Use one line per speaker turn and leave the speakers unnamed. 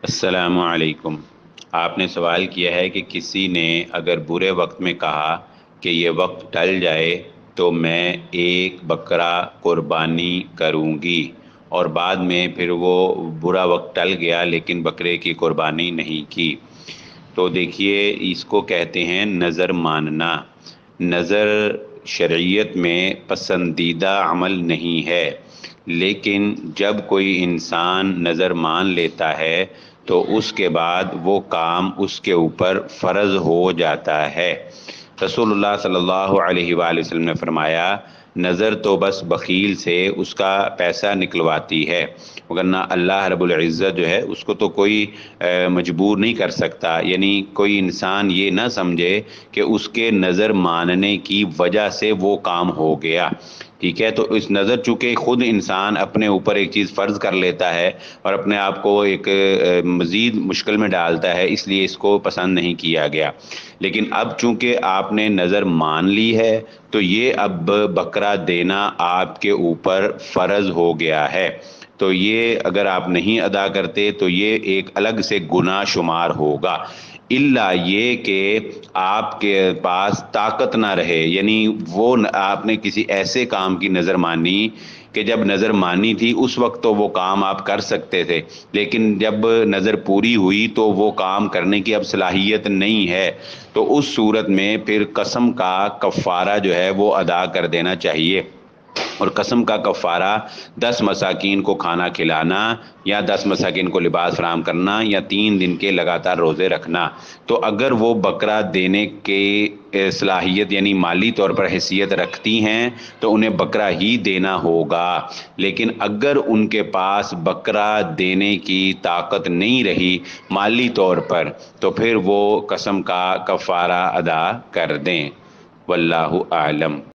السلام علیکم۔ آپ نے سوال کیا ہے کہ کسی نے اگر برے وقت میں کہا کہ یہ وقت ٹل جائے تو میں ایک بکرا قربانی کروں گی، اور بعد میں پھر وہ برا وقت ٹل گیا لیکن بکرے کی قربانی نہیں کی، تو دیکھیے اس کو کہتے ہیں نظر ماننا۔ نظر شرعیت میں پسندیدہ عمل نہیں ہے، لیکن جب کوئی انسان نظر مان لیتا ہے تو اس کے بعد وہ کام اس کے اوپر فرض ہو جاتا ہے۔ رسول اللہ صلی اللہ علیہ وآلہ وسلم نے فرمایا، نظر تو بس بخیل سے اس کا پیسہ نکلواتی ہے، وگرنہ اللہ رب العزت جو ہے اس کو تو کوئی مجبور نہیں کر سکتا۔ یعنی کوئی انسان یہ نہ سمجھے کہ اس کے نظر ماننے کی وجہ سے وہ کام ہو گیا، ٹھیک ہے؟ تو اس نظر چونکہ خود انسان اپنے اوپر ایک چیز فرض کر لیتا ہے اور اپنے آپ کو ایک مزید مشکل میں ڈالتا ہے، اس لیے اس کو پسند نہیں کیا گیا۔ لیکن اب چونکہ آپ نے نظر مان لی ہے تو یہ اب بکرا دینا آپ کے اوپر فرض ہو گیا ہے، تو یہ اگر آپ نہیں ادا کرتے تو یہ ایک الگ سے گناہ شمار ہوگا، الا یہ کہ آپ کے پاس طاقت نہ رہے۔ یعنی وہ آپ نے کسی ایسے کام کی نظر مانی کہ جب نظر مانی تھی اس وقت تو وہ کام آپ کر سکتے تھے، لیکن جب نظر پوری ہوئی تو وہ کام کرنے کی اب صلاحیت نہیں ہے، تو اس صورت میں پھر قسم کا کفارہ جو ہے وہ ادا کر دینا چاہیے۔ اور قسم کا کفارہ 10 مساکین کو کھانا کھلانا، یا 10 مساکین کو لباس فراہم کرنا، یا 3 دن کے لگاتار روزے رکھنا۔ تو اگر وہ بکرا دینے کے صلاحیت یعنی مالی طور پر حیثیت رکھتی ہیں تو انہیں بکرا ہی دینا ہوگا، لیکن اگر ان کے پاس بکرا دینے کی طاقت نہیں رہی مالی طور پر تو پھر وہ قسم کا کفارہ ادا کر دیں۔ واللہ اعلم۔